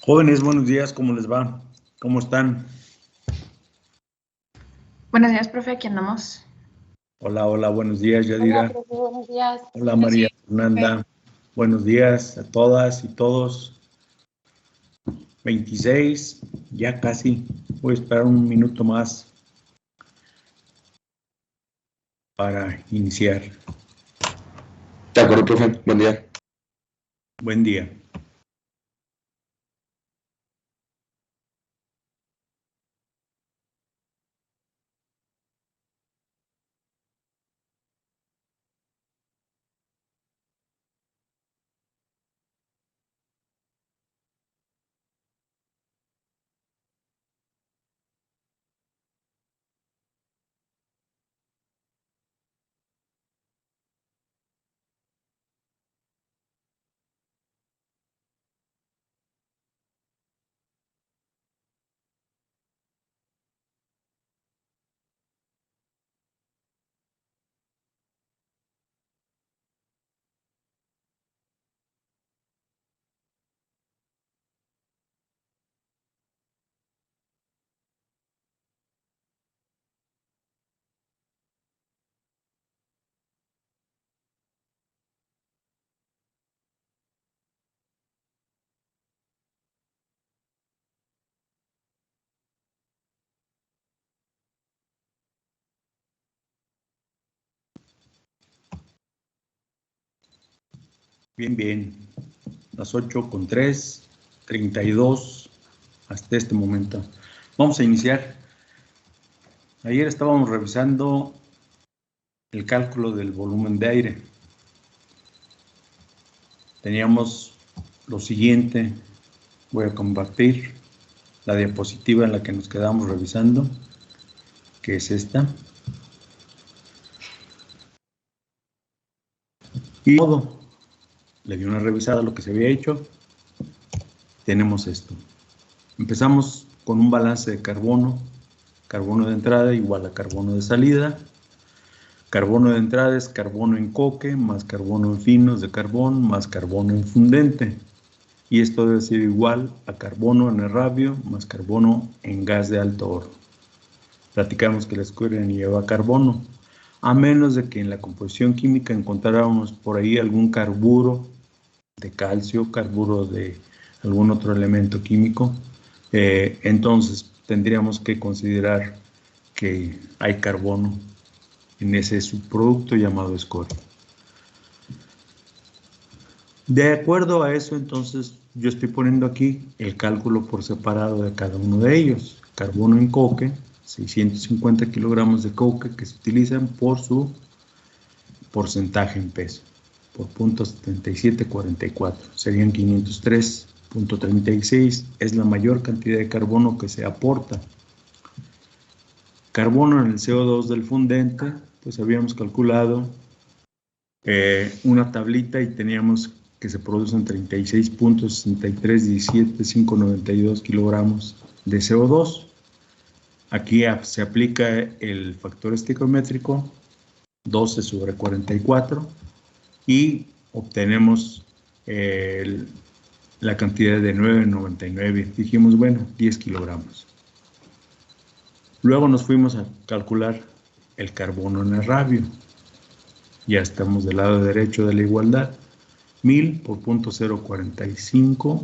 Jóvenes, buenos días, ¿cómo les va? ¿Cómo están? Buenos días, profe, aquí andamos. Hola, hola, buenos días, Hola, Yadira. profe, buenos días. Hola, María Fernanda. Buenos días a todas y todos. 26, ya casi. Voy a esperar un minuto más para iniciar. De acuerdo, profe. Buen día. Buen día. Bien, bien. Las 8:03, 32 hasta este momento. Vamos a iniciar. Ayer estábamos revisando el cálculo del volumen de aire. Teníamos lo siguiente. Voy a compartir la diapositiva en la que nos quedamos revisando, que es esta. Y todo. Le di una revisada a lo que se había hecho. Tenemos esto. Empezamos con un balance de carbono. Carbono de entrada igual a carbono de salida. Carbono de entrada es carbono en coque más carbono en finos de carbón más carbono en fundente. Y esto debe ser igual a carbono en errabio más carbono en gas de alto oro. Platicamos que la escuela ni lleva carbono, a menos de que en la composición química encontráramos por ahí algún carburo de calcio, carburo de algún otro elemento químico. Entonces tendríamos que considerar que hay carbono en ese subproducto llamado escoria. De acuerdo a eso, entonces, yo estoy poniendo aquí el cálculo por separado de cada uno de ellos. Carbono en coque, 650 kilogramos de coque que se utilizan por su porcentaje en peso, por .7744. Serían 503.36, es la mayor cantidad de carbono que se aporta. Carbono en el CO2 del fundente, pues habíamos calculado una tablita y teníamos que se producen 36.6317.592 kilogramos de CO2. Aquí se aplica el factor estequiométrico 12/44 y obtenemos la cantidad de 9,99. Dijimos, bueno, 10 kilogramos. Luego nos fuimos a calcular el carbono en errabio. Ya estamos del lado derecho de la igualdad. 1000 por .045,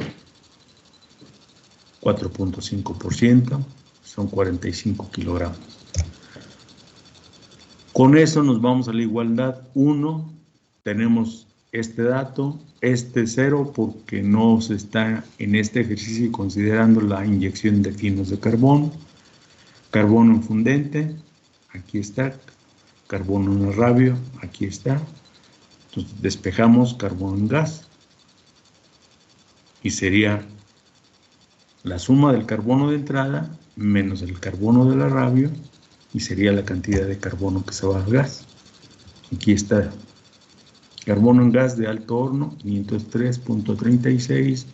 4.5%, son 45 kilogramos. Con eso nos vamos a la igualdad 1, tenemos este dato, este 0 porque no se está en este ejercicio considerando la inyección de finos de carbón. Carbono en fundente, aquí está. Carbono en errabio, aquí está. Entonces despejamos carbono en gas y sería la suma del carbono de entrada menos el carbono del errabio y sería la cantidad de carbono que se va al gas. Aquí está carbono en gas de alto horno, 503.36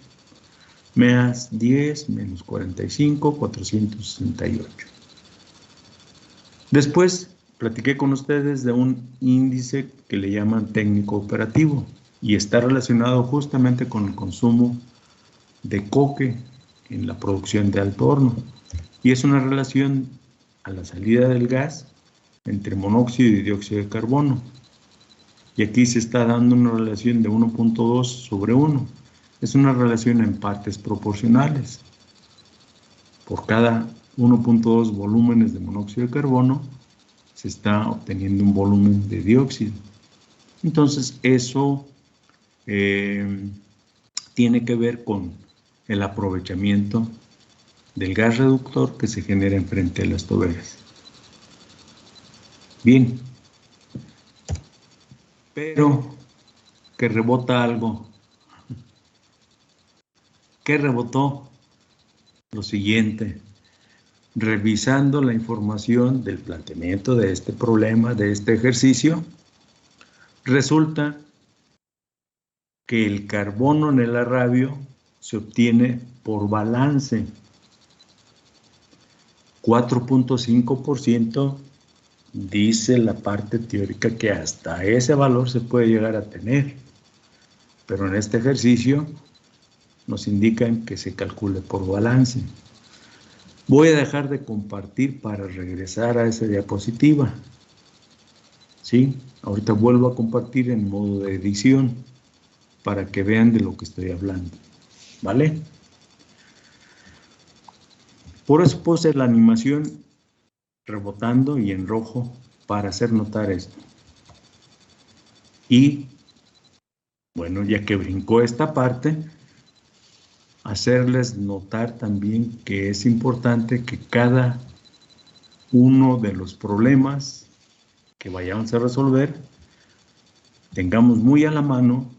más 10 menos 45, 468. Después platiqué con ustedes de un índice que le llaman técnico operativo y está relacionado justamente con el consumo de coque en la producción de alto horno. Y es una relación a la salida del gas entre monóxido y dióxido de carbono. Y aquí se está dando una relación de 1.2 sobre 1. Es una relación en partes proporcionales. Por cada 1.2 volúmenes de monóxido de carbono, se está obteniendo un volumen de dióxido. Entonces, eso tiene que ver con el aprovechamiento del gas reductor que se genera enfrente de las toberas. Bien, pero que rebota algo. ¿Qué rebotó? Lo siguiente, revisando la información del planteamiento de este problema, de este ejercicio, resulta que el carbono en el arrabio se obtiene por balance. 4.5% dice la parte teórica que hasta ese valor se puede llegar a tener, pero en este ejercicio nos indican que se calcule por balance. Voy a dejar de compartir para regresar a esa diapositiva. ¿Sí? Ahorita vuelvo a compartir en modo de edición para que vean de lo que estoy hablando. ¿Vale? Por eso puse la animación rebotando y en rojo para hacer notar esto. Y, bueno, ya que brincó esta parte, hacerles notar también que es importante que cada uno de los problemas que vayamos a resolver tengamos muy a la mano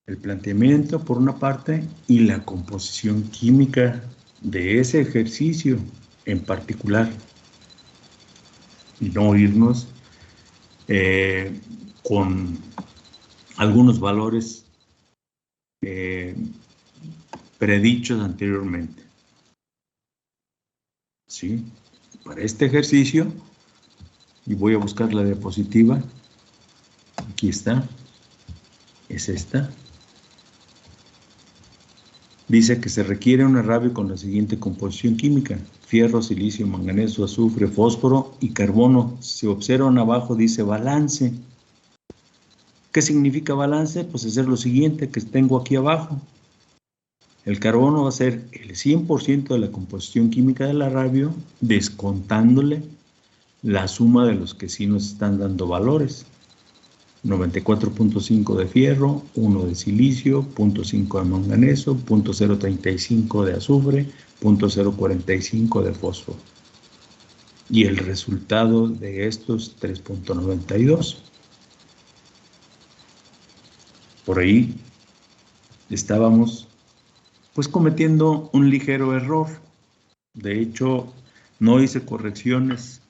el planteamiento por una parte y la composición química de ese ejercicio en particular y no irnos con algunos valores predichos anteriormente. ¿Sí? Para este ejercicio, y voy a buscar la diapositiva, aquí está, es esta. Dice que se requiere un arrabio con la siguiente composición química: fierro, silicio, manganeso, azufre, fósforo y carbono. Si observan abajo dice balance. ¿Qué significa balance? Pues hacer lo siguiente que tengo aquí abajo. El carbono va a ser el 100% de la composición química del arrabio, descontándole la suma de los que sí nos están dando valores. 94.5 de fierro, 1 de silicio, 0.5 de manganeso, 0.035 de azufre, 0.045 de fósforo. Y el resultado de estos 3.92. Por ahí estábamos pues cometiendo un ligero error. De hecho, no hice correcciones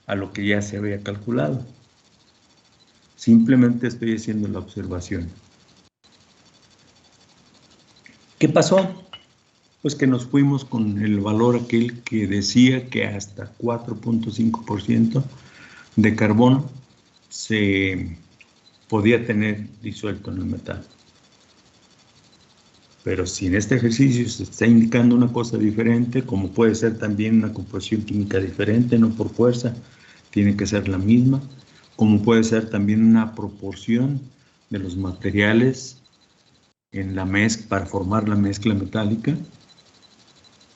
a lo que ya se había calculado. Simplemente estoy haciendo la observación. ¿Qué pasó? Pues que nos fuimos con el valor aquel que decía que hasta 4.5% de carbono se podía tener disuelto en el metal. Pero si en este ejercicio se está indicando una cosa diferente, como puede ser también una composición química diferente, no por fuerza, tiene que ser la misma, como puede ser también una proporción de los materiales en la mezcla para formar la mezcla metálica,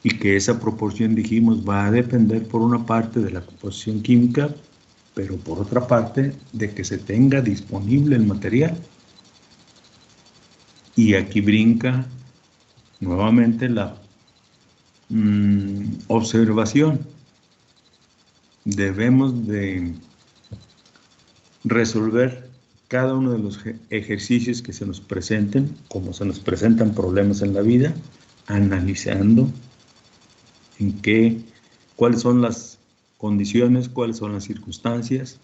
y que esa proporción, dijimos, va a depender por una parte de la composición química, pero por otra parte de que se tenga disponible el material. Y aquí brinca nuevamente la observación. Debemos de resolver cada uno de los ejercicios que se nos presenten, como se nos presentan problemas en la vida, analizando cuáles son las condiciones, cuáles son las circunstancias,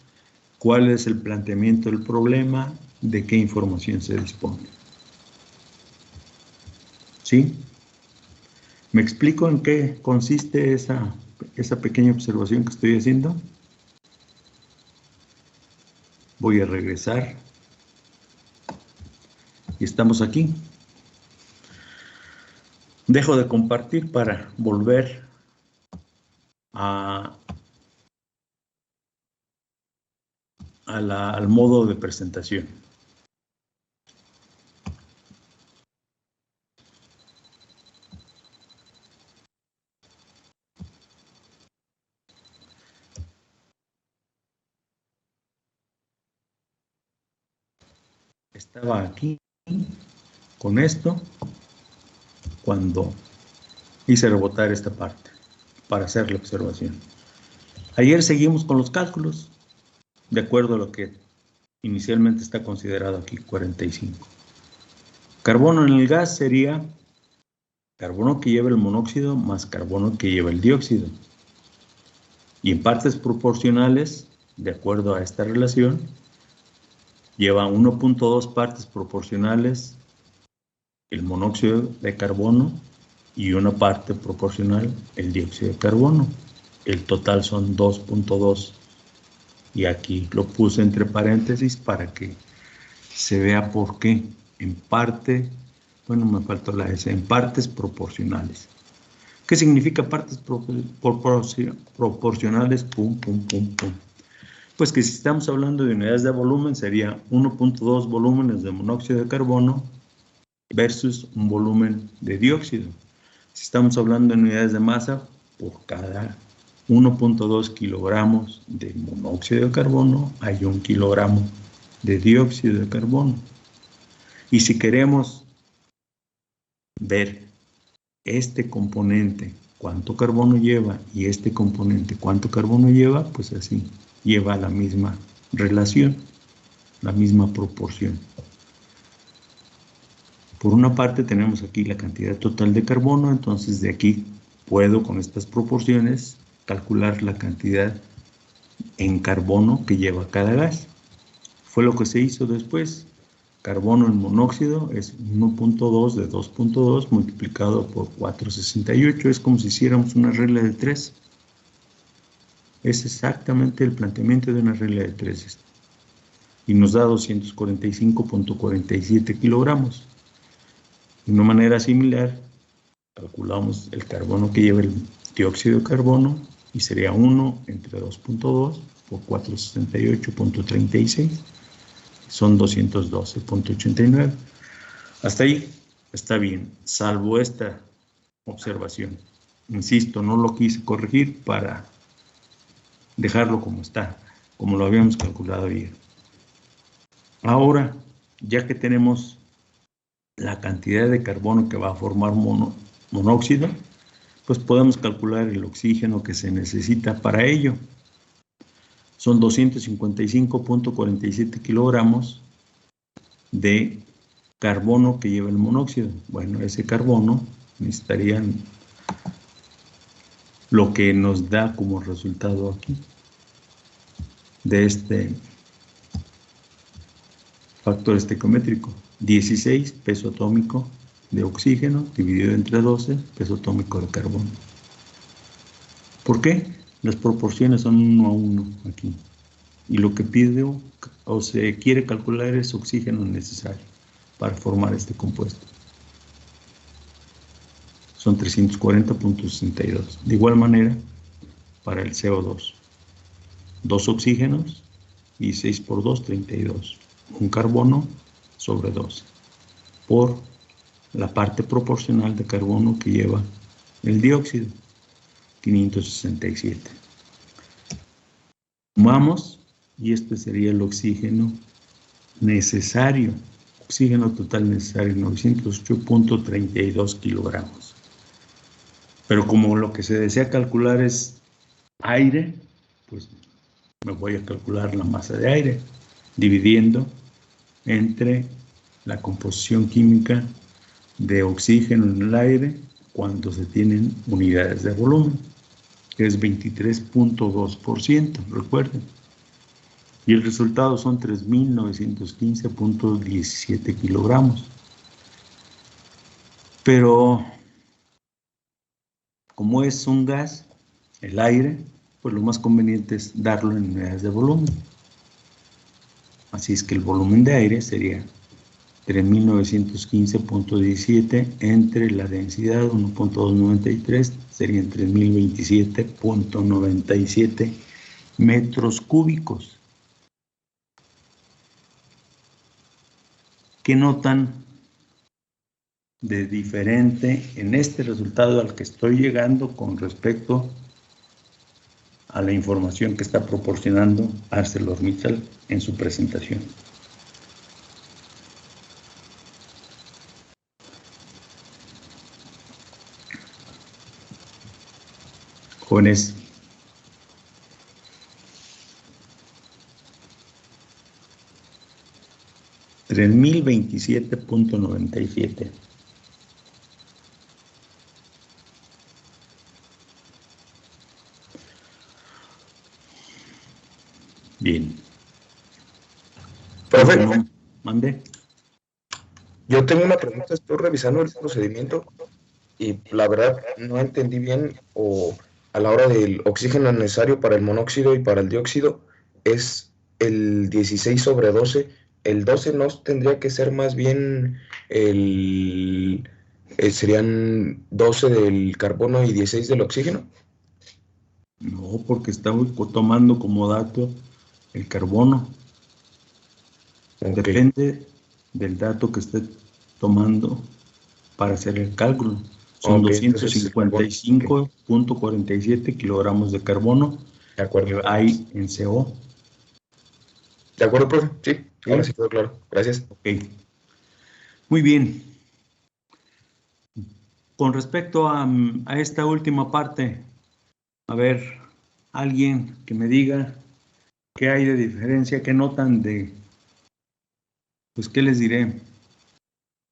cuál es el planteamiento del problema, de qué información se dispone. ¿Sí? ¿Me explico en qué consiste esa pequeña observación que estoy haciendo? Voy a regresar. Y estamos aquí. Dejo de compartir para volver al modo de presentación. Estaba aquí con esto cuando hice rebotar esta parte para hacer la observación. Ayer seguimos con los cálculos de acuerdo a lo que inicialmente está considerado aquí, 45. Carbono en el gas sería carbono que lleva el monóxido más carbono que lleva el dióxido. Y en partes proporcionales, de acuerdo a esta relación, lleva 1.2 partes proporcionales el monóxido de carbono y una parte proporcional el dióxido de carbono. El total son 2.2. Y aquí lo puse entre paréntesis para que se vea por qué. En parte, bueno, me faltó la S, en partes proporcionales. ¿Qué significa partes proporcionales? Pum, pum, pum, pum. Pues que si estamos hablando de unidades de volumen, sería 1.2 volúmenes de monóxido de carbono versus un volumen de dióxido. Si estamos hablando en unidades de masa, por cada 1.2 kilogramos de monóxido de carbono hay 1 kilogramo de dióxido de carbono. Y si queremos ver este componente cuánto carbono lleva y este componente cuánto carbono lleva, pues así lleva la misma relación, la misma proporción. Por una parte tenemos aquí la cantidad total de carbono, entonces de aquí puedo con estas proporciones calcular la cantidad en carbono que lleva cada gas. Fue lo que se hizo después. Carbono en monóxido es 1.2 de 2.2 multiplicado por 468. Es como si hiciéramos una regla de 3. Es exactamente el planteamiento de una regla de 3. Y nos da 245.47 kilogramos. De una manera similar, calculamos el carbono que lleva el dióxido de carbono y sería 1 entre 2.2 por 468.36. Son 212.89. Hasta ahí está bien, salvo esta observación. Insisto, no lo quise corregir para dejarlo como está, como lo habíamos calculado ayer. Ahora, ya que tenemos la cantidad de carbono que va a formar monóxido, pues podemos calcular el oxígeno que se necesita para ello. Son 255.47 kilogramos de carbono que lleva el monóxido. Bueno, ese carbono necesitarían lo que nos da como resultado aquí de este factor estequiométrico. 16 peso atómico de oxígeno dividido entre 12 peso atómico de carbono. ¿Por qué? Las proporciones son 1 a 1 aquí. Y lo que pido o se quiere calcular es oxígeno necesario para formar este compuesto. Son 340.62. De igual manera, para el CO2. 2 oxígenos y 6 por 2, 32. Un carbono sobre 12. Por la parte proporcional de carbono que lleva el dióxido. 567. Sumamos y este sería el oxígeno necesario. Oxígeno total necesario, 908.32 kilogramos. Pero como lo que se desea calcular es aire, pues me voy a calcular la masa de aire, dividiendo entre la composición química de oxígeno en el aire cuando se tienen unidades de volumen, que es 23.2%, recuerden. Y el resultado son 3.915.17 kilogramos. Pero como es un gas, el aire, pues lo más conveniente es darlo en unidades de volumen. Así es que el volumen de aire sería 3.915.17 entre la densidad 1.293 serían 3.027.97 metros cúbicos. ¿Qué notan de diferente en este resultado al que estoy llegando con respecto a la información que está proporcionando ArcelorMittal en su presentación? Jóvenes. $3.027.97. Bien. Profe, No, mande. yo tengo una pregunta, estoy revisando el procedimiento y la verdad no entendí bien o a la hora del oxígeno necesario para el monóxido y para el dióxido es el 16/12. El 12 no tendría que ser más bien serían 12 del carbono y 16 del oxígeno. No, porque está tomando como dato el carbono. Ok, Depende del dato que esté tomando para hacer el cálculo. Son ok, entonces el carbono. Ok, 255.47 kilogramos de carbono de que acuerdo. hay en CO. De acuerdo, profe. Sí, ahora ¿Sí? sí quedó claro. Gracias. Ok. Muy bien. Con respecto a esta última parte, a ver, alguien que me diga qué hay de diferencia, qué notan de, pues, ¿qué les diré?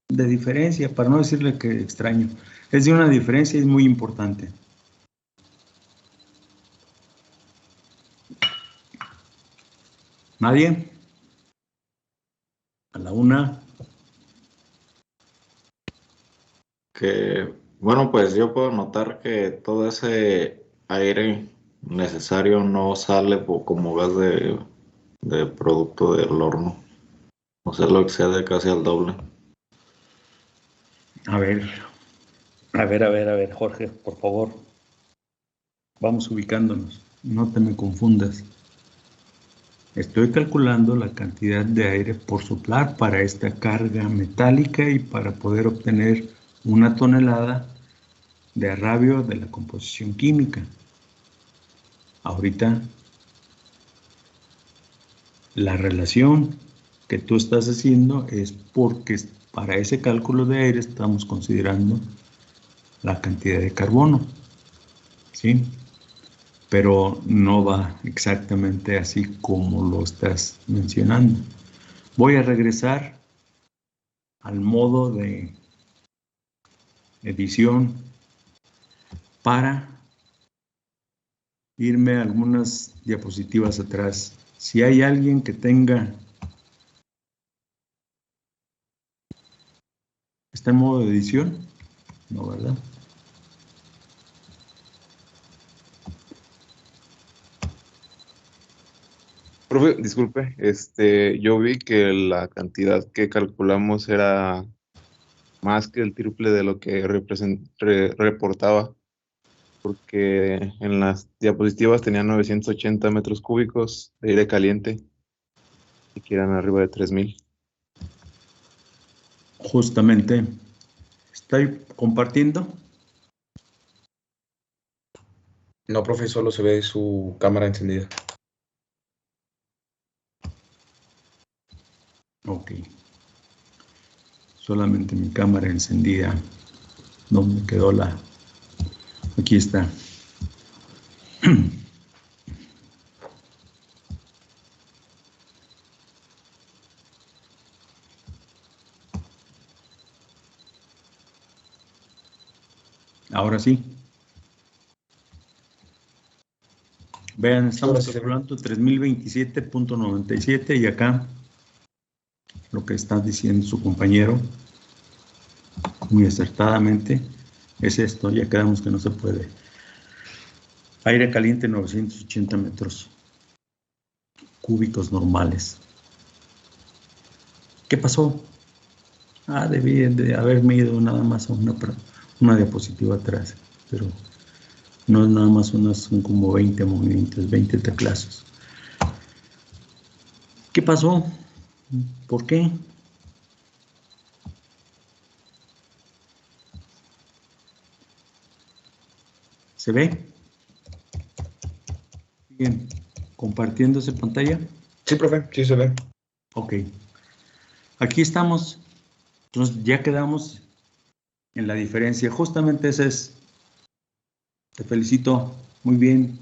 De diferencia, para no decirle que extraño. Es de una diferencia y es muy importante. ¿Nadie? A la una. Que, bueno, pues yo puedo notar que todo ese aire necesario no sale como gas de producto del horno. O sea, lo excede casi al doble. A ver, Jorge, por favor. Vamos ubicándonos. No te me confundas. Estoy calculando la cantidad de aire por soplar para esta carga metálica y para poder obtener una tonelada de arrabio de la composición química. Ahorita, la relación que tú estás haciendo es porque para ese cálculo de aire estamos considerando la cantidad de carbono, ¿sí? Pero no va exactamente así como lo estás mencionando. Voy a regresar al modo de edición para irme a algunas diapositivas atrás. Si hay alguien que tenga... ¿Está en modo de edición? No, ¿verdad? Profe, disculpe, yo vi que la cantidad que calculamos era más que el triple de lo que reportaba, porque en las diapositivas tenía 980 metros cúbicos de aire caliente y que eran arriba de 3000. Justamente. ¿Estoy compartiendo? No, profe, solo se ve su cámara encendida. Ok. Solamente mi cámara encendida. ¿Dónde quedó la...? Aquí está. Ahora sí. Vean, Sí, ahora estamos sí se ve. calculando 3027.97 y acá lo que está diciendo su compañero muy acertadamente es esto. Ya quedamos que no se puede. Aire caliente 980 metros cúbicos normales. ¿Qué pasó? Debí de haberme ido nada más a una diapositiva atrás, pero no es nada más son como 20 movimientos, 20 teclazos. ¿Qué pasó? ¿Por qué? ¿Se ve? Bien. ¿Compartiéndose pantalla? Sí, profe, sí se ve. Ok. Aquí estamos. Entonces ya quedamos en la diferencia. Justamente ese es. Te felicito. Muy bien.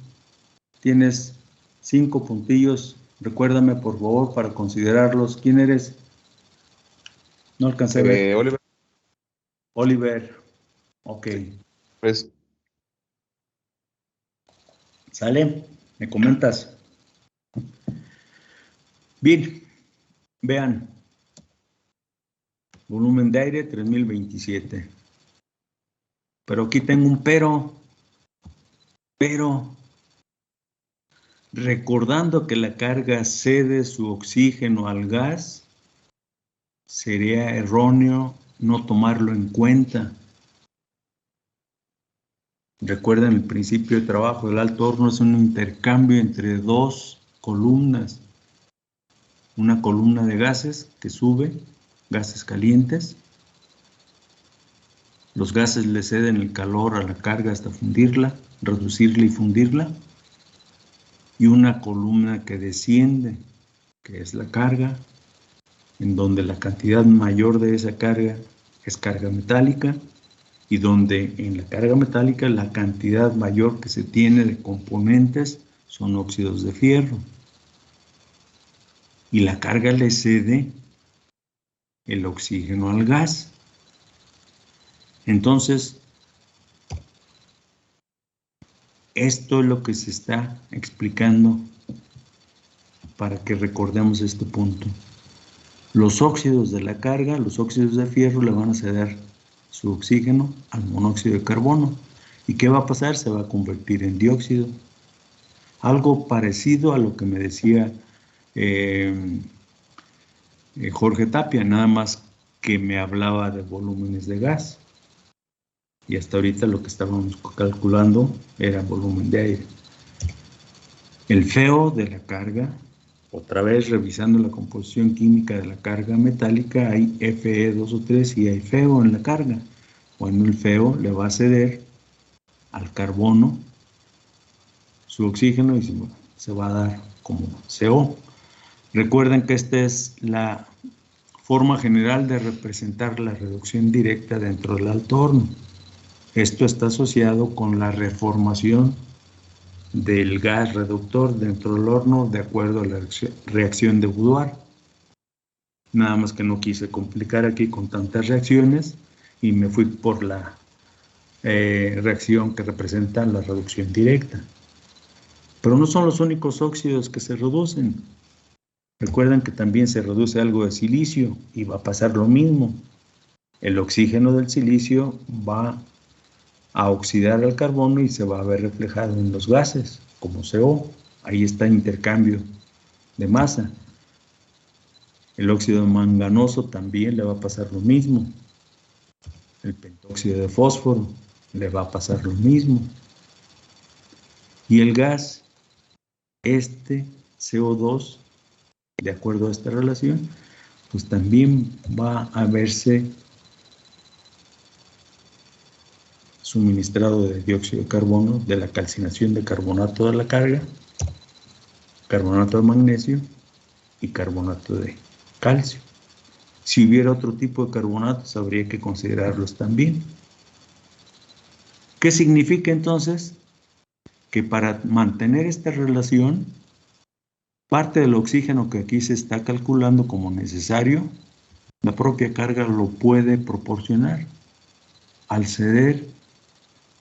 Tienes 5 puntillos. Recuérdame, por favor, para considerarlos. ¿Quién eres? No alcancé a ver. Oliver, Oliver. Ok. pues, ¿Sale? ¿Me comentas? Bien. Vean. Volumen de aire 3027. Pero aquí tengo un pero. Pero, recordando que la carga cede su oxígeno al gas, sería erróneo no tomarlo en cuenta. Recuerden, el principio de trabajo del alto horno es un intercambio entre dos columnas. Una columna de gases que sube, gases calientes. Los gases le ceden el calor a la carga hasta fundirla, reducirla y fundirla. Y una columna que desciende, que es la carga, en donde la cantidad mayor de esa carga es carga metálica y donde en la carga metálica la cantidad mayor que se tiene de componentes son óxidos de fierro. Y la carga le cede el oxígeno al gas. Entonces, esto es lo que se está explicando para que recordemos este punto. Los óxidos de la carga, los óxidos de fierro, le van a ceder su oxígeno al monóxido de carbono. ¿Y qué va a pasar? Se va a convertir en dióxido. Algo parecido a lo que me decía Jorge Tapia, nada más que me hablaba de volúmenes de gas. Y hasta ahorita lo que estábamos calculando era volumen de aire. El feo de la carga, otra vez revisando la composición química de la carga metálica, hay Fe2O3 y hay feo en la carga. Bueno, el feo le va a ceder al carbono su oxígeno y se va a dar como CO. Recuerden que esta es la forma general de representar la reducción directa dentro del alto horno. Esto está asociado con la reformación del gas reductor dentro del horno de acuerdo a la reacción de Boudoir. Nada más que no quise complicar aquí con tantas reacciones y me fui por la reacción que representa la reducción directa. Pero no son los únicos óxidos que se reducen. Recuerden que también se reduce algo de silicio y va a pasar lo mismo. El oxígeno del silicio va a oxidar al carbono y se va a ver reflejado en los gases, como CO. Ahí está el intercambio de masa. El óxido manganoso también le va a pasar lo mismo. El pentóxido de fósforo le va a pasar lo mismo. Y el gas, CO2, de acuerdo a esta relación, pues también va a verse suministrado de dióxido de carbono, de la calcinación de carbonato de la carga, carbonato de magnesio y carbonato de calcio. Si hubiera otro tipo de carbonatos, habría que considerarlos también. ¿Qué significa entonces? Que para mantener esta relación, parte del oxígeno que aquí se está calculando como necesario, la propia carga lo puede proporcionar al ceder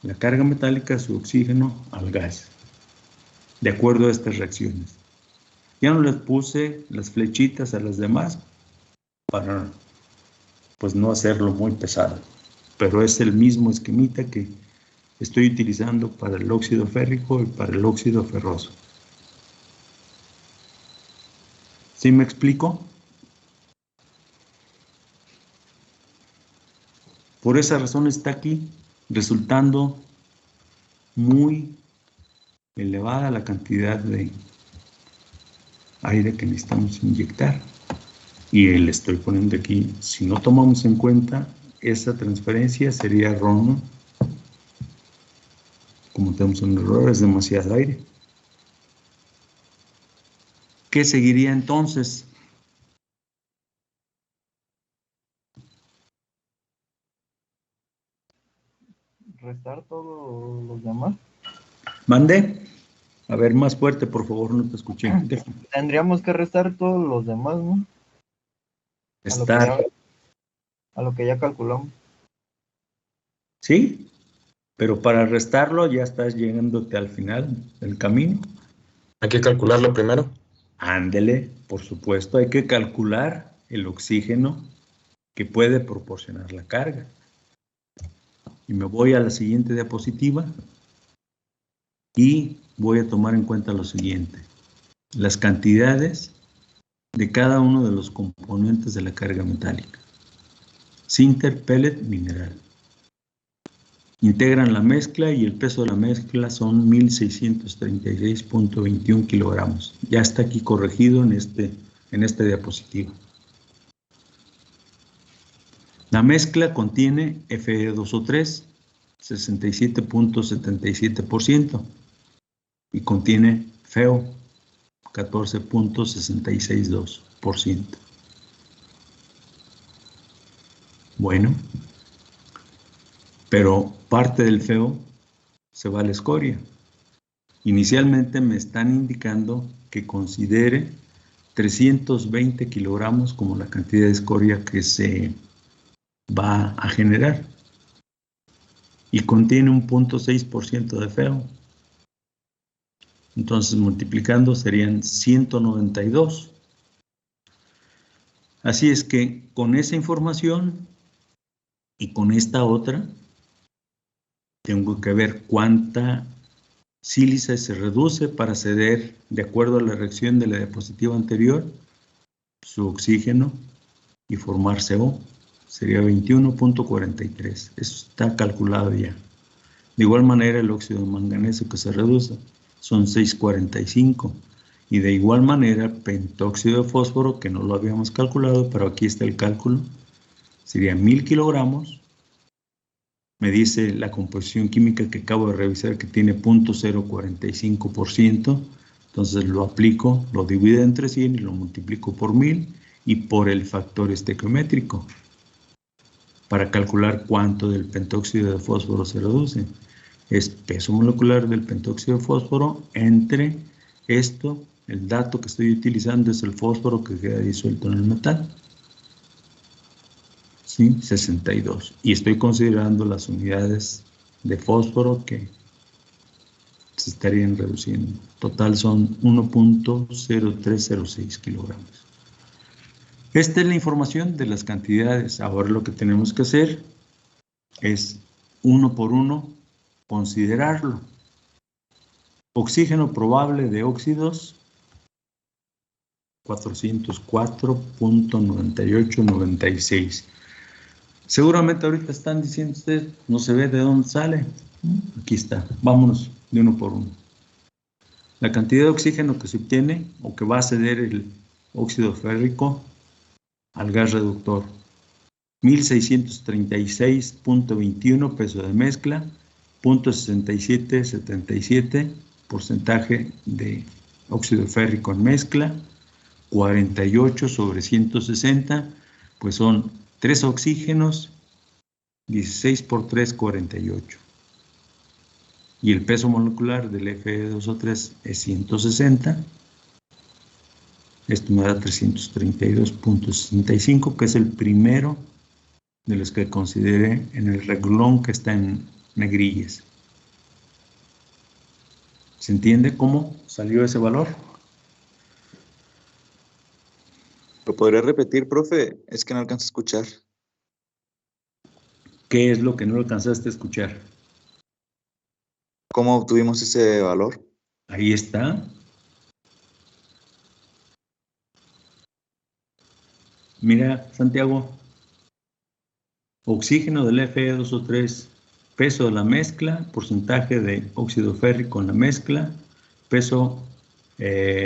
la carga metálica su oxígeno al gas, de acuerdo a estas reacciones. Ya no les puse las flechitas a las demás para pues no hacerlo muy pesado, pero es el mismo esquemita que estoy utilizando para el óxido férrico y para el óxido ferroso. ¿Sí me explico? por esa razón está aquí, resultando muy elevada la cantidad de aire que necesitamos inyectar. Y le estoy poniendo aquí, si no tomamos en cuenta esa transferencia, sería erróneo. Como tenemos un error, es demasiado aire. ¿Qué seguiría entonces? Restar todos los demás. ¿Mande? A ver, más fuerte, por favor, no te escuché. Tendríamos que restar todos los demás, ¿no? Estar. A lo que ya calculamos. Sí, pero para restarlo ya estás llegándote al final del camino. Hay que calcularlo primero. Ándele, por supuesto, hay que calcular el oxígeno que puede proporcionar la carga. Y me voy a la siguiente diapositiva y voy a tomar en cuenta lo siguiente. Las cantidades de cada uno de los componentes de la carga metálica. Sinter, pellet, mineral. Integran la mezcla y el peso de la mezcla son 1636.21 kilogramos. Ya está aquí corregido en esta diapositiva. La mezcla contiene Fe2O3, 67.77%, y contiene FeO, 14.662%. Bueno, pero parte del FeO se va a la escoria. Inicialmente me están indicando que considere 320 kilogramos como la cantidad de escoria que se va a generar. Y contiene un 0.6% de FeO. Entonces, multiplicando serían 192. Así es que con esa información y con esta otra, tengo que ver cuánta sílice se reduce para ceder, de acuerdo a la reacción de la diapositiva anterior, su oxígeno y formar CO. Sería 21.43. Eso está calculado ya. De igual manera, el óxido de manganeso que se reduce son 6.45. Y de igual manera, pentóxido de fósforo, que no lo habíamos calculado, pero aquí está el cálculo, sería 1000 kilogramos. Me dice la composición química que acabo de revisar que tiene 0.045%. Entonces lo aplico, lo divido entre 100 y lo multiplico por 1000 y por el factor estequiométrico para calcular cuánto del pentóxido de fósforo se reduce. Es peso molecular del pentóxido de fósforo entre esto, el dato que estoy utilizando es el fósforo que queda disuelto en el metal. ¿Sí? 62. Y estoy considerando las unidades de fósforo que se estarían reduciendo. Total son 1.0306 kilogramos. Esta es la información de las cantidades. Ahora lo que tenemos que hacer es uno por uno considerarlo. Oxígeno probable de óxidos 404.9896. Seguramente ahorita están diciendo ustedes, no se ve de dónde sale. Aquí está, vámonos de uno por uno. La cantidad de oxígeno que se obtiene o que va a ceder el óxido férrico al gas reductor, 1636.21 peso de mezcla, 0.6777 porcentaje de óxido férrico en mezcla, 48 sobre 160, pues son 3 oxígenos, 16 por 3, 48. Y el peso molecular del Fe2O3 es 160. Esto me da 332.65, que es el primero de los que consideré en el renglón que está en negrillas. ¿Se entiende cómo salió ese valor? ¿Lo podría repetir, profe? Es que no alcanzo a escuchar. ¿Qué es lo que no alcanzaste a escuchar? ¿Cómo obtuvimos ese valor? Ahí está. Mira, Santiago, oxígeno del Fe2O3, peso de la mezcla, porcentaje de óxido férrico en la mezcla, peso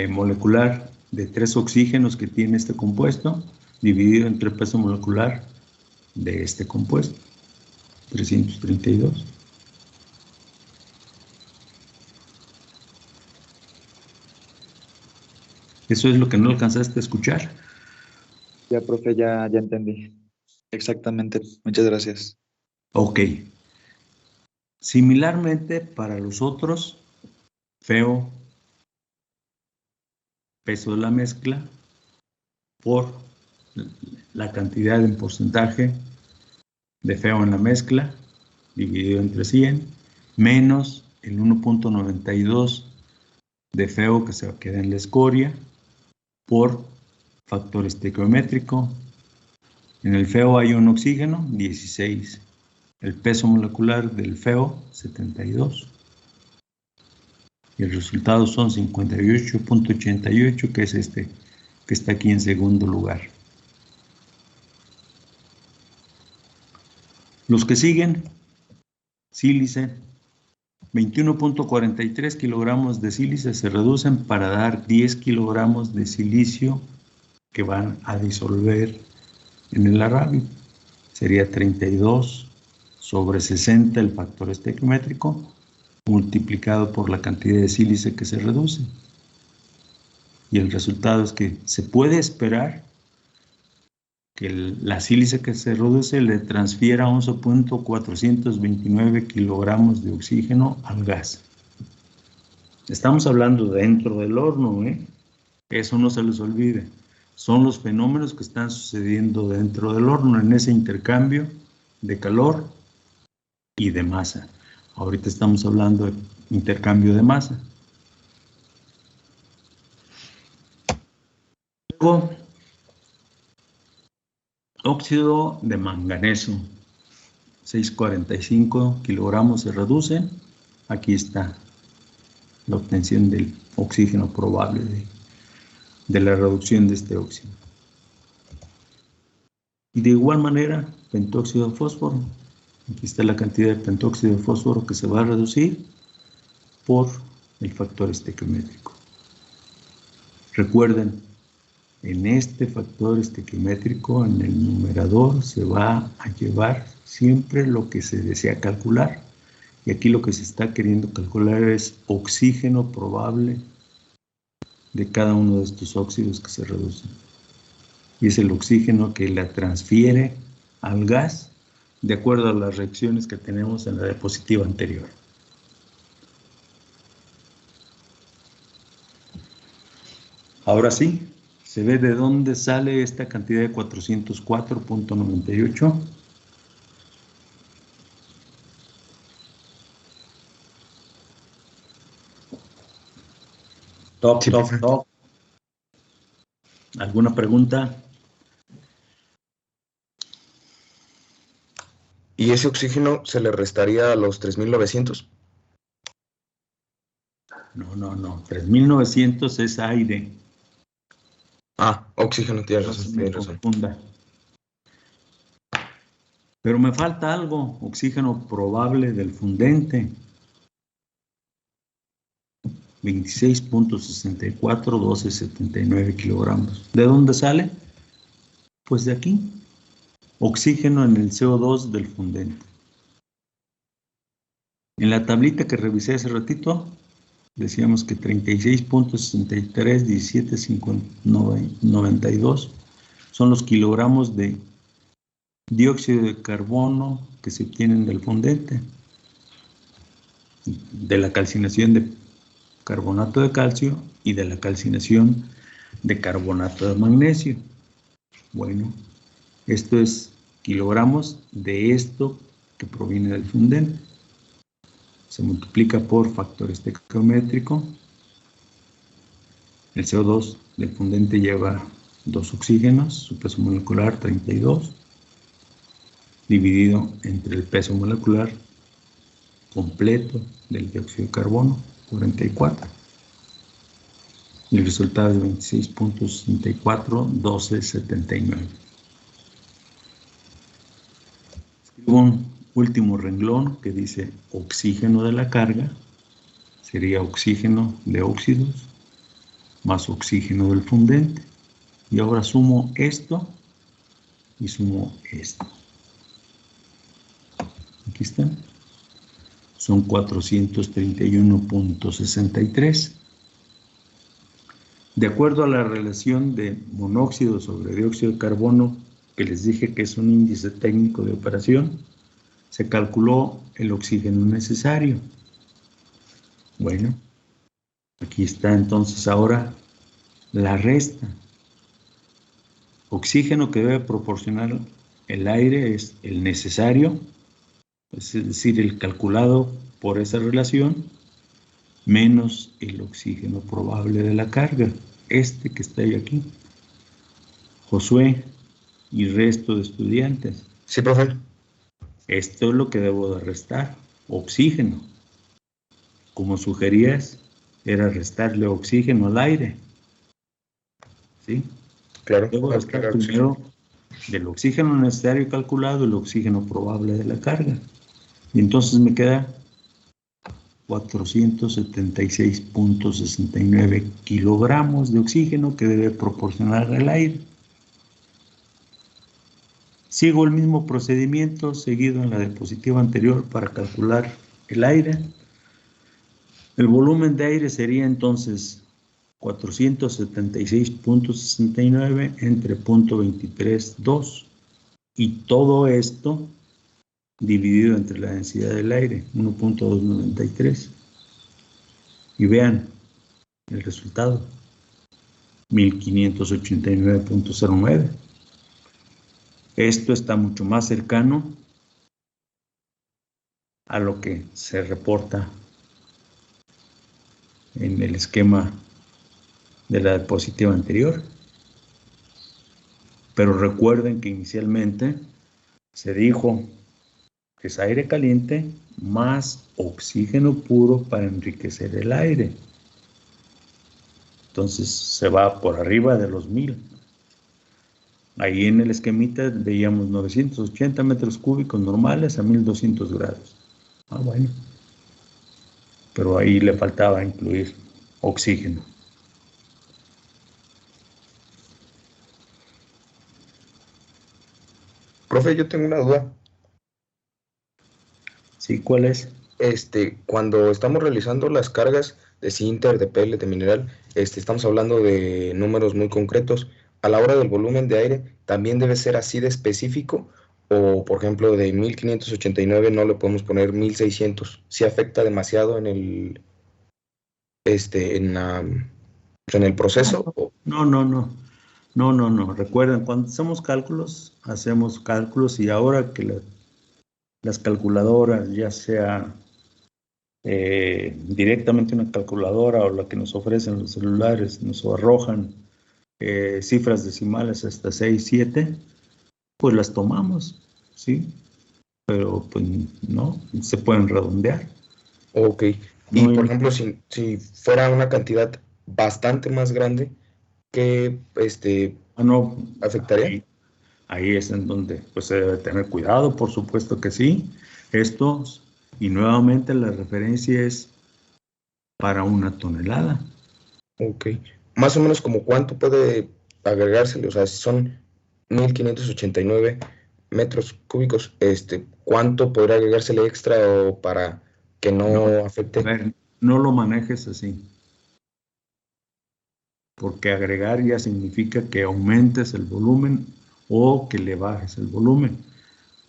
molecular de 3 oxígenos que tiene este compuesto, dividido entre el peso molecular de este compuesto, 332. Eso es lo que no alcanzaste a escuchar. Ya, profe, ya entendí. Exactamente. Muchas gracias. Ok. Similarmente, para los otros, FeO, peso de la mezcla, por la cantidad en porcentaje de FeO en la mezcla, dividido entre 100, menos el 1.92 de FeO que se queda en la escoria, por factor estequiométrico. En el FeO hay un oxígeno, 16. El peso molecular del FeO, 72. Y el resultado son 58.88, que es este, que está aquí en segundo lugar. Los que siguen, sílice, 21.43 kilogramos de sílice se reducen para dar 10 kilogramos de silicio que van a disolver en el Arabic. Sería 32 sobre 60 el factor estequiométrico multiplicado por la cantidad de sílice que se reduce. Y el resultado es que se puede esperar que la sílice que se reduce le transfiera 11.429 kilogramos de oxígeno al gas. Estamos hablando dentro del horno, Eso no se les olvide. Son los fenómenos que están sucediendo dentro del horno en ese intercambio de calor y de masa. Ahorita estamos hablando de intercambio de masa. Luego, óxido de manganeso, 645 kilogramos se reducen. Aquí está la obtención del oxígeno probable de la reducción de este óxido. Y de igual manera, pentóxido de fósforo. Aquí está la cantidad de pentóxido de fósforo que se va a reducir por el factor estequiométrico. Recuerden, en este factor estequiométrico, en el numerador, se va a llevar siempre lo que se desea calcular. Y aquí lo que se está queriendo calcular es oxígeno probable de cada uno de estos óxidos que se reducen. Y es el oxígeno que la transfiere al gas de acuerdo a las reacciones que tenemos en la diapositiva anterior. Ahora sí, se ve de dónde sale esta cantidad de 404.98. Top. ¿Alguna pregunta? ¿Y ese oxígeno se le restaría a los 3.900? No. 3.900 es aire. Oxígeno, tienes No razón. se me confunda. Pero me falta algo, oxígeno probable del fundente. 26.64, 12.79 kilogramos. ¿De dónde sale? Pues de aquí. Oxígeno en el CO2 del fundente. En la tablita que revisé hace ratito, decíamos que 36.63, 17.92 son los kilogramos de dióxido de carbono que se obtienen del fundente, de la calcinación de carbonato de calcio y de la calcinación de carbonato de magnesio. Bueno, esto es kilogramos de esto que proviene del fundente. Se multiplica por factor estequiométrico. El CO2 del fundente lleva 2 oxígenos, su peso molecular 32, dividido entre el peso molecular completo del dióxido de carbono, 44. Y el resultado es 26.64, 12.79. Un último renglón que dice oxígeno de la carga, sería oxígeno de óxidos más oxígeno del fundente. Y ahora sumo esto y sumo esto. Aquí están. Son 431.63. De acuerdo a la relación de monóxido sobre dióxido de carbono, que les dije que es un índice técnico de operación, se calculó el oxígeno necesario. Bueno, aquí está entonces ahora la resta. Oxígeno que debe proporcionar el aire es el necesario, es decir, el calculado por esa relación, menos el oxígeno probable de la carga, este que está ahí aquí. Josué y resto de estudiantes. Sí, profe. Esto es lo que debo de restar, oxígeno. Como sugerías, era restarle oxígeno al aire. ¿Sí? Claro. Debo restar primero del oxígeno necesario calculado el oxígeno probable de la carga. Y entonces me queda 476.69 kilogramos de oxígeno que debe proporcionar el aire. Sigo el mismo procedimiento seguido en la diapositiva anterior para calcular el aire. El volumen de aire sería entonces 476.69 entre 0.232 y todo esto dividido entre la densidad del aire, 1.293. Y vean el resultado, 1589.09. Esto está mucho más cercano a lo que se reporta en el esquema de la diapositiva anterior. Pero recuerden que inicialmente se dijo que es aire caliente más oxígeno puro para enriquecer el aire. Entonces se va por arriba de los 1000. Ahí en el esquemita veíamos 980 metros cúbicos normales a 1200 grados. Ah, bueno. Pero ahí le faltaba incluir oxígeno. Profe, yo tengo una duda. ¿Sí? ¿Cuál es? Cuando estamos realizando las cargas de sinter, de pellet, de mineral, estamos hablando de números muy concretos. A la hora del volumen de aire, ¿también debe ser así de específico? O, por ejemplo, de 1589 no le podemos poner 1600. ¿Sí afecta demasiado en el, en el proceso? No. Recuerden, cuando hacemos cálculos y ahora que las calculadoras, ya sea directamente una calculadora o la que nos ofrecen los celulares, nos arrojan cifras decimales hasta 6, 7, pues las tomamos, ¿sí? Pero pues no, se pueden redondear. Ok. Y No, por ejemplo, si fuera una cantidad bastante más grande, ¿qué no, afectaría? ahí es en donde pues se debe tener cuidado, por supuesto que sí. Estos, y nuevamente la referencia es para 1 tonelada. Ok. Más o menos como cuánto puede agregársele, o sea, si son 1589 metros cúbicos, ¿cuánto podría agregársele extra o para que no afecte? A ver, no lo manejes así. Porque agregar ya significa que aumentes el volumen o que le bajes el volumen.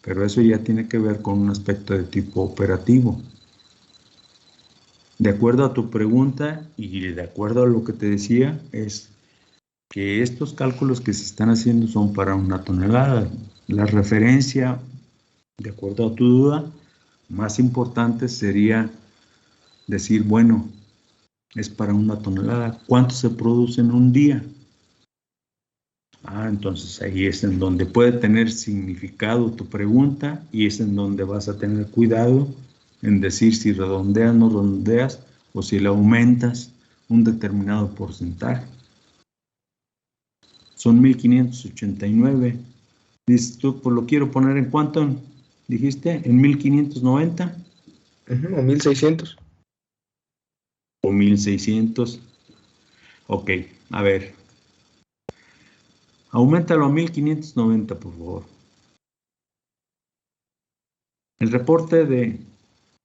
Pero eso ya tiene que ver con un aspecto de tipo operativo. De acuerdo a tu pregunta y de acuerdo a lo que te decía, es que estos cálculos que se están haciendo son para 1 tonelada. La referencia, de acuerdo a tu duda, más importante sería decir, bueno, es para 1 tonelada. ¿Cuánto se produce en un día? Entonces ahí es en donde puede tener significado tu pregunta y es en donde vas a tener cuidado en decir si redondeas, no redondeas o si le aumentas un determinado porcentaje. Son 1589. Dices tú, pues lo quiero poner en cuánto, dijiste, en 1590 O 1600. o 1600. Ok, a ver. Auméntalo a 1590, por favor. El reporte de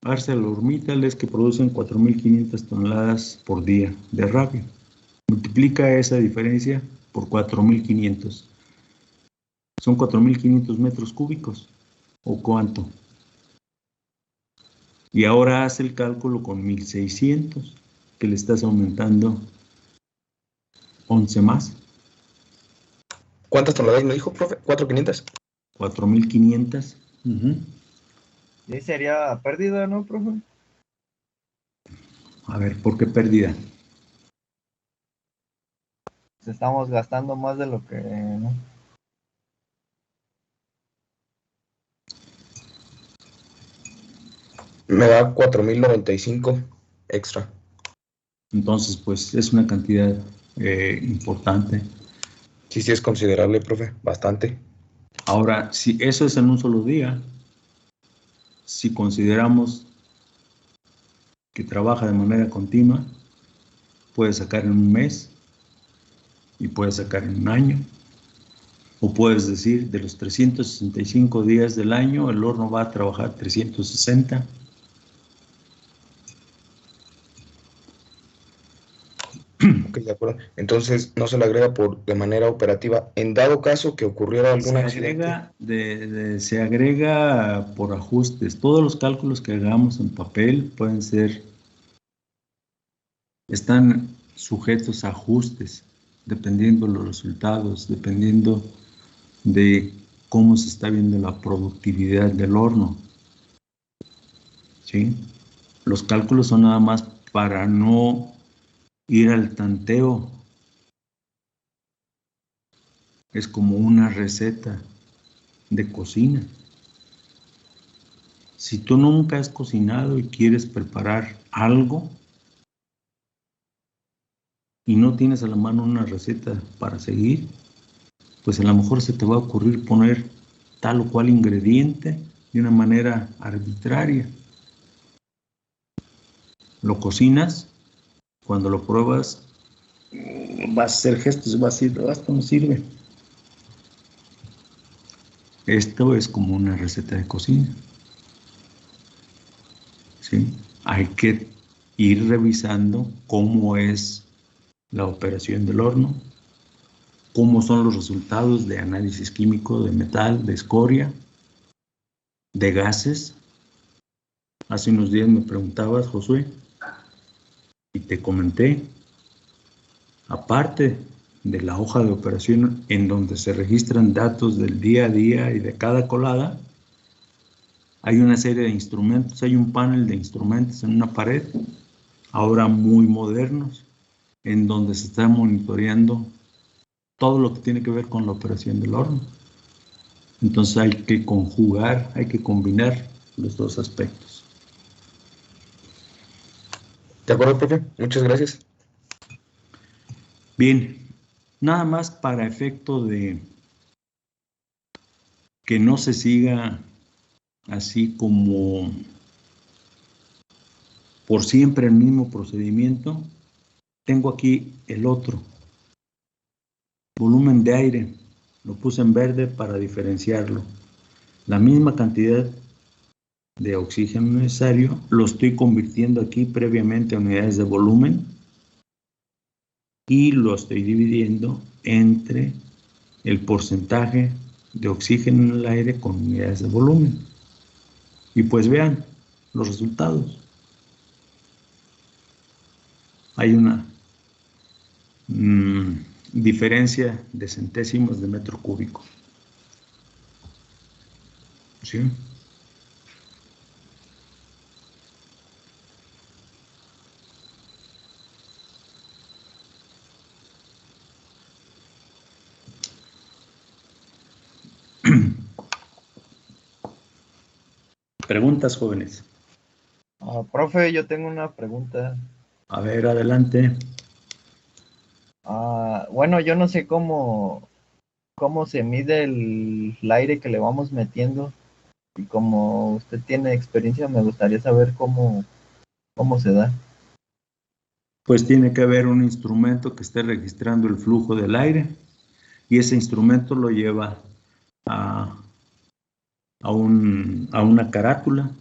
ArcelorMittal es que producen 4.500 toneladas por día de rabia. Multiplica esa diferencia por 4.500. Son 4.500 metros cúbicos. ¿O cuánto? Y ahora haz el cálculo con 1.600, que le estás aumentando 11 más. ¿Cuántas toneladas me dijo, profe? 4.500. 4.500. Y ahí sería pérdida, ¿no, profe? A ver, ¿por qué pérdida? Pues estamos gastando más de lo que, ¿no? Me da 4.095 extra. Entonces, pues es una cantidad importante. Sí, sí es considerable, profe, bastante. Ahora, si eso es en un solo día, si consideramos que trabaja de manera continua, puede sacar en un mes y puede sacar en un año. O puedes decir, de los 365 días del año, el horno va a trabajar 360. Ok, de acuerdo. Entonces no se le agrega de manera operativa. En dado caso que ocurriera algún accidente. Se agrega por ajustes. Todos los cálculos que hagamos en papel están sujetos a ajustes, dependiendo de los resultados, dependiendo de cómo se está viendo la productividad del horno. ¿Sí? Los cálculos son nada más para no ir al tanteo. Es como una receta de cocina. Si tú nunca has cocinado y quieres preparar algo y no tienes a la mano una receta para seguir, pues a lo mejor se te va a ocurrir poner tal o cual ingrediente de una manera arbitraria. Lo cocinas, cuando lo pruebas, vas a hacer gestos, vas a decir, esto no sirve. Esto es como una receta de cocina. ¿Sí? Hay que ir revisando cómo es la operación del horno, cómo son los resultados de análisis químico de metal, de escoria, de gases. Hace unos días me preguntabas, Josué, y te comenté, aparte de la hoja de operación en donde se registran datos del día a día y de cada colada, hay una serie de instrumentos, hay un panel de instrumentos en una pared, ahora muy modernos, en donde se está monitoreando todo lo que tiene que ver con la operación del horno. Entonces hay que conjugar, hay que combinar los dos aspectos. De acuerdo, profe. Muchas gracias. Bien, nada más para efecto de que no se siga así como por siempre el mismo procedimiento, tengo aquí el otro, volumen de aire, lo puse en verde para diferenciarlo. La misma cantidad de oxígeno necesario lo estoy convirtiendo aquí previamente a unidades de volumen y lo estoy dividiendo entre el porcentaje de oxígeno en el aire con unidades de volumen. Y pues vean los resultados. Hay una diferencia de centésimos de metro cúbico. ¿Sí? Preguntas, jóvenes. Profe, yo tengo una pregunta. A ver, adelante. Bueno, yo no sé cómo se mide el aire que le vamos metiendo. Y como usted tiene experiencia, me gustaría saber cómo se da. Pues tiene que haber un instrumento que esté registrando el flujo del aire y ese instrumento lo lleva a una carátula.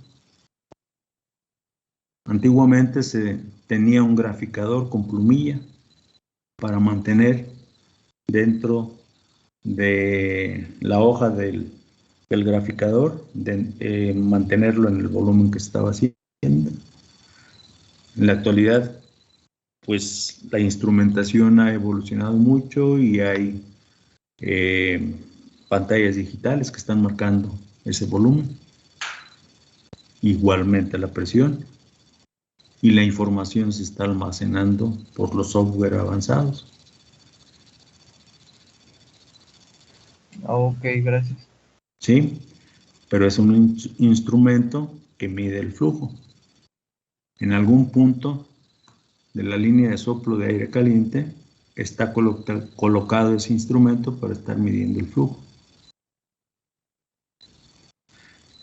Antiguamente se tenía un graficador con plumilla para mantener dentro de la hoja del graficador, mantenerlo en el volumen que estaba haciendo. En la actualidad, pues la instrumentación ha evolucionado mucho y hay pantallas digitales que están marcando ese volumen. Igualmente la presión y la información se está almacenando por los software avanzados. Ok, gracias. Sí, pero es un instrumento que mide el flujo. En algún punto de la línea de soplo de aire caliente está colocado ese instrumento para estar midiendo el flujo.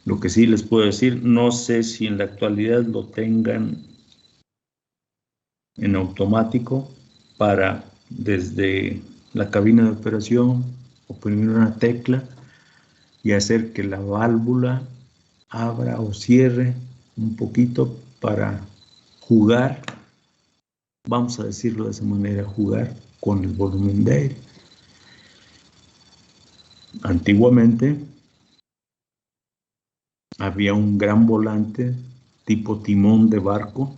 Lo que sí les puedo decir, no sé si en la actualidad lo tengan en automático para desde la cabina de operación oprimir una tecla y hacer que la válvula abra o cierre un poquito para jugar, vamos a decirlo de esa manera, jugar con el volumen de aire. Antiguamente había un gran volante tipo timón de barco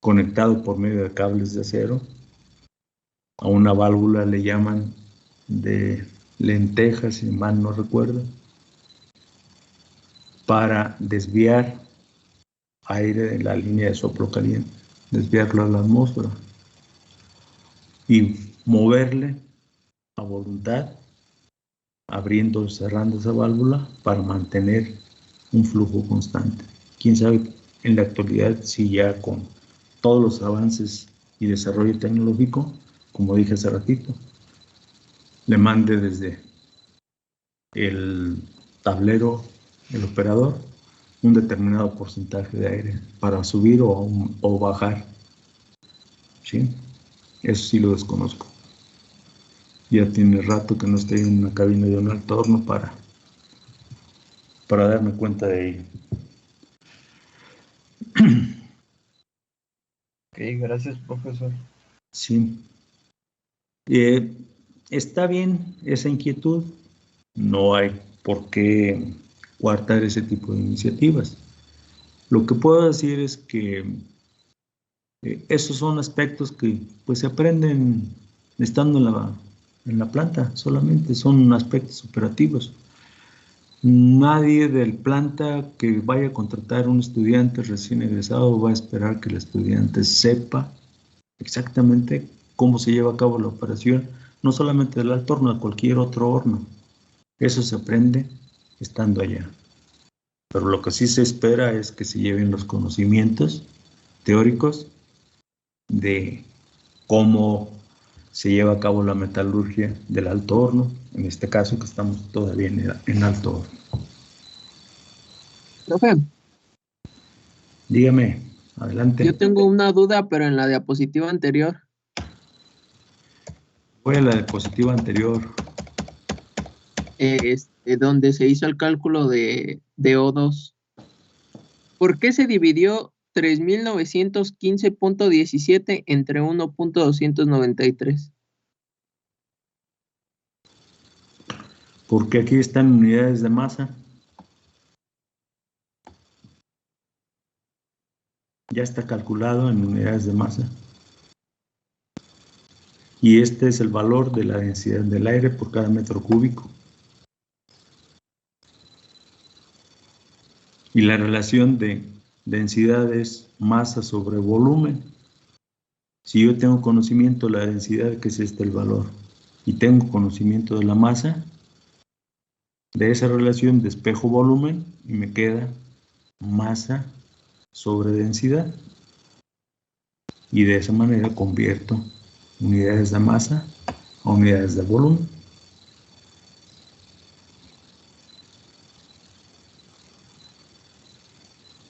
conectado por medio de cables de acero. A una válvula le llaman de lentejas, si mal no recuerdo, para desviar aire de la línea de soplo caliente, desviarlo a la atmósfera y moverle a voluntad, abriendo o cerrando esa válvula para mantener un flujo constante. Quién sabe en la actualidad si ya con todos los avances y desarrollo tecnológico, como dije hace ratito, le mande desde el tablero, el operador, un determinado porcentaje de aire para subir o bajar. ¿Sí? Eso sí lo desconozco. Ya tiene rato que no estoy en una cabina de un alto horno para darme cuenta de ello. Ok, gracias, profesor. Sí. Está bien esa inquietud. No hay por qué coartar ese tipo de iniciativas. Lo que puedo decir es que esos son aspectos que pues se aprenden estando en la planta, solamente son aspectos operativos. Nadie del planta que vaya a contratar a un estudiante recién egresado va a esperar que el estudiante sepa exactamente cómo se lleva a cabo la operación, no solamente del alto horno, de cualquier otro horno. Eso se aprende estando allá. Pero lo que sí se espera es que se lleven los conocimientos teóricos de cómo se lleva a cabo la metalurgia del alto horno, en este caso que estamos todavía en alto horno. Profe, Dígame, adelante. yo tengo una duda, pero en la diapositiva anterior. Voy a la diapositiva anterior. Donde se hizo el cálculo de O2. ¿Por qué se dividió 3.915.17 entre 1.293? Porque aquí están unidades de masa. Ya está calculado en unidades de masa. Y este es el valor de la densidad del aire por cada metro cúbico. Y la relación de densidad es masa sobre volumen. Si yo tengo conocimiento de la densidad, que es el valor, y tengo conocimiento de la masa, de esa relación despejo volumen y me queda masa sobre densidad. Y de esa manera convierto unidades de masa a unidades de volumen.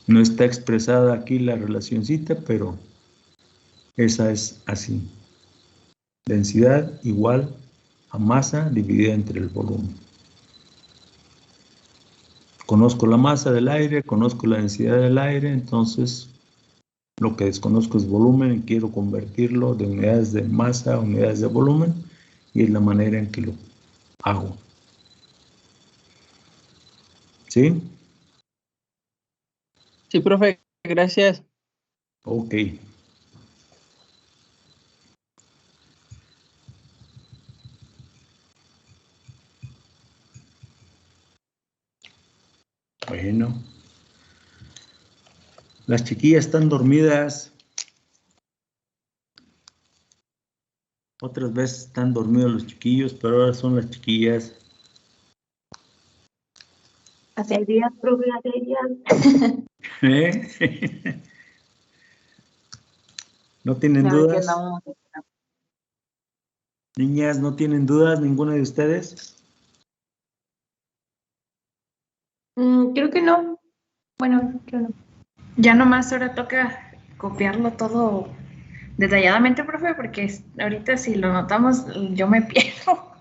No está expresada aquí la relacioncita, pero esa es así. Densidad igual a masa dividida entre el volumen. Conozco la masa del aire, conozco la densidad del aire, entonces lo que desconozco es volumen y quiero convertirlo de unidades de masa a unidades de volumen, y es la manera en que lo hago. ¿Sí? Sí, profe, gracias. Ok. Bueno. Las chiquillas están dormidas. Otras veces están dormidos los chiquillos, pero ahora son las chiquillas. Hace días, profe, hace días. ¿Eh? ¿No tienen Ya ven que dudas? andamos. Niñas, ¿no tienen dudas ninguna de ustedes? Creo que no. Bueno, creo no. Ya nomás ahora toca copiarlo todo detalladamente, profe, porque ahorita si lo notamos yo me pierdo.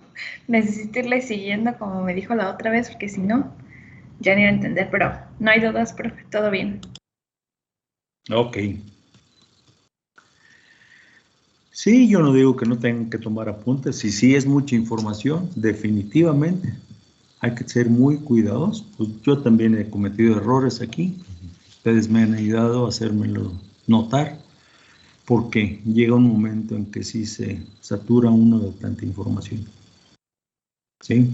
Necesito irle siguiendo como me dijo la otra vez, porque si no, ya ni a entender, pero no hay dudas, profe, todo bien. Ok. Sí, yo no digo que no tengan que tomar apuntes. Si sí es mucha información, definitivamente. Hay que ser muy cuidadosos. Pues yo también he cometido errores aquí. Ustedes me han ayudado a hacérmelo notar, porque llega un momento en que sí se satura uno de tanta información. ¿Sí?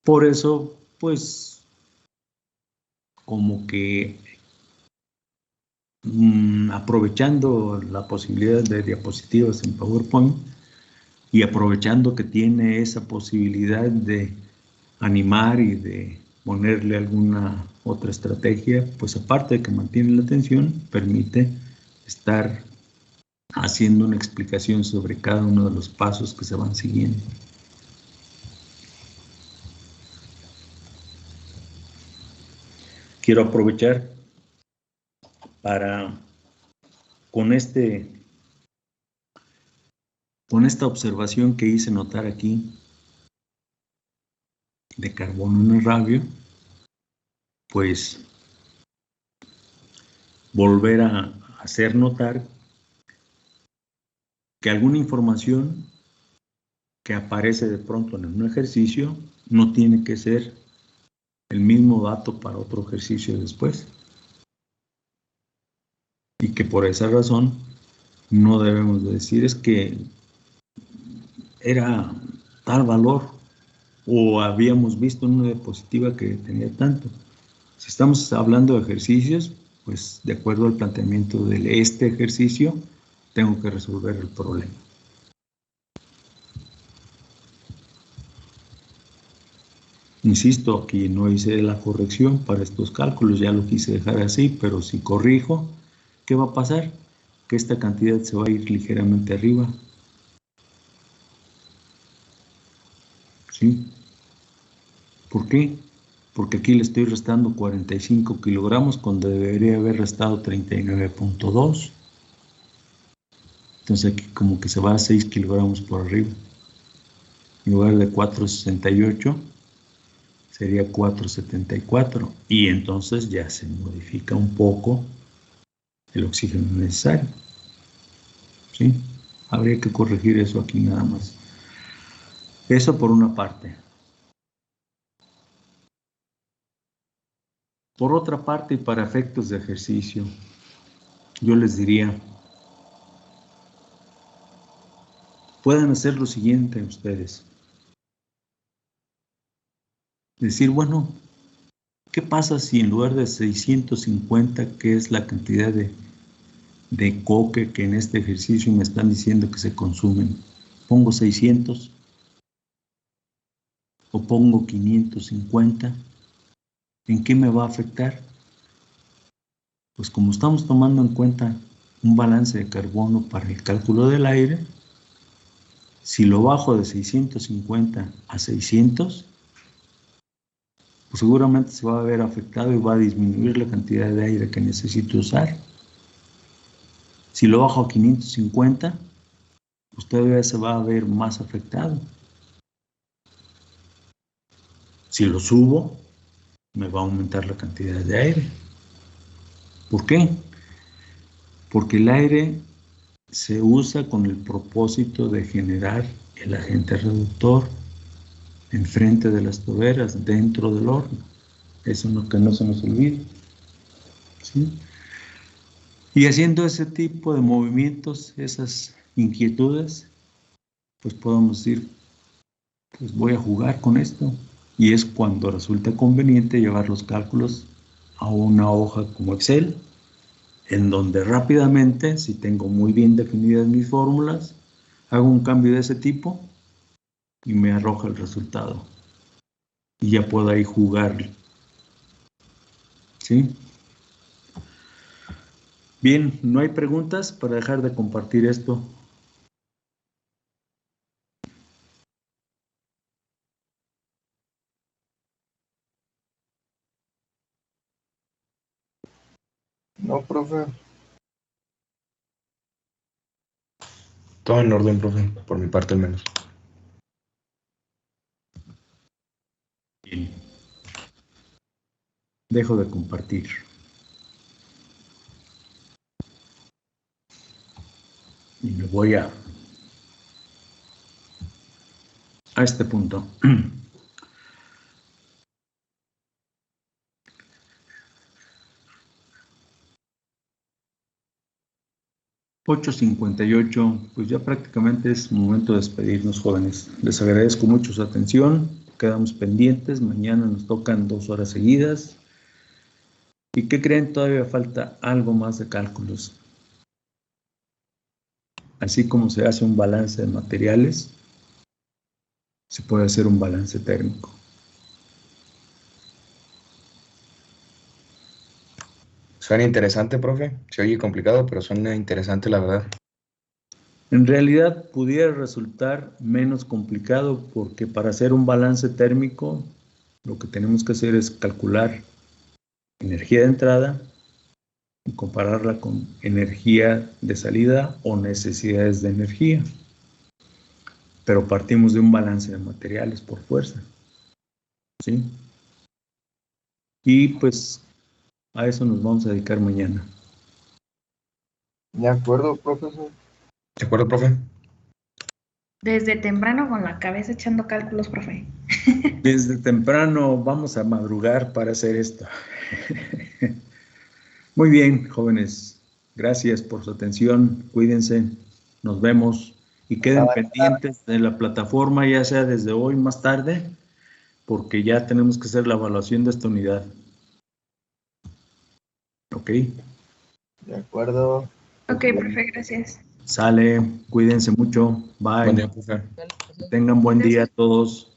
Por eso, pues, como que aprovechando la posibilidad de diapositivas en PowerPoint y aprovechando que tiene esa posibilidad de animar y de ponerle alguna otra estrategia, pues aparte de que mantiene la atención, permite estar haciendo una explicación sobre cada uno de los pasos que se van siguiendo. Quiero aprovechar para, con esta observación que hice notar aquí de carbono en el radio, pues volver a hacer notar que alguna información que aparece de pronto en un ejercicio no tiene que ser el mismo dato para otro ejercicio después. Y que por esa razón no debemos decir es que era tal valor o habíamos visto en una diapositiva que tenía tanto. Si estamos hablando de ejercicios, pues de acuerdo al planteamiento de este ejercicio, tengo que resolver el problema. Insisto, aquí no hice la corrección para estos cálculos, ya lo quise dejar así, pero si corrijo, ¿qué va a pasar? Que esta cantidad se va a ir ligeramente arriba. ¿Sí? ¿Por qué? Porque aquí le estoy restando 45 kilogramos cuando debería haber restado 39.2. Entonces aquí como que se va a 6 kilogramos por arriba. En lugar de 468 sería 474. Y entonces ya se modifica un poco el oxígeno necesario. ¿Sí? Habría que corregir eso aquí nada más. Eso por una parte. Por otra parte, y para efectos de ejercicio, yo les diría, pueden hacer lo siguiente ustedes. Decir, bueno, ¿qué pasa si en lugar de 650, que es la cantidad de coque que en este ejercicio me están diciendo que se consumen, pongo 600 o pongo 550? ¿En qué me va a afectar? Pues como estamos tomando en cuenta un balance de carbono para el cálculo del aire, si lo bajo de 650 a 600, pues seguramente se va a ver afectado y va a disminuir la cantidad de aire que necesito usar. Si lo bajo a 550, pues todavía se va a ver más afectado. Si lo subo, me va a aumentar la cantidad de aire. ¿Por qué? Porque el aire se usa con el propósito de generar el agente reductor enfrente de las toberas, dentro del horno. Eso es lo que no se nos olvide. ¿Sí? Y haciendo ese tipo de movimientos, esas inquietudes, pues podemos decir, pues voy a jugar con esto. Y es cuando resulta conveniente llevar los cálculos a una hoja como Excel, en donde rápidamente, si tengo muy bien definidas mis fórmulas, hago un cambio de ese tipo y me arroja el resultado. Y ya puedo ahí jugar. ¿Sí? Bien, ¿no hay preguntas para dejar de compartir esto? No, profe. Todo en orden, profe, por mi parte al menos. Bien. Dejo de compartir. Y me voy a este punto. (8:58), pues ya prácticamente es momento de despedirnos, jóvenes. Les agradezco mucho su atención. Quedamos pendientes. Mañana nos tocan 2 horas seguidas. ¿Y qué creen? Todavía falta algo más de cálculos. Así como se hace un balance de materiales, se puede hacer un balance térmico. Suena interesante, profe. Se oye complicado, pero suena interesante, la verdad. En realidad pudiera resultar menos complicado porque para hacer un balance térmico lo que tenemos que hacer es calcular energía de entrada y compararla con energía de salida o necesidades de energía. Pero partimos de un balance de materiales por fuerza. ¿Sí? Y pues a eso nos vamos a dedicar mañana. De acuerdo, profesor. ¿De acuerdo, profe? Desde temprano con la cabeza echando cálculos, profe. Desde temprano vamos a madrugar para hacer esto. Muy bien, jóvenes. Gracias por su atención. Cuídense. Nos vemos. Y queden pendientes de la plataforma, ya sea desde hoy más tarde, porque ya tenemos que hacer la evaluación de esta unidad. ¿Ok? De acuerdo. Ok, profe, gracias. Sale. Cuídense mucho. Bye. Buen día, profe. Tengan buen día todos.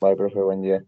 Bye, profe, buen día.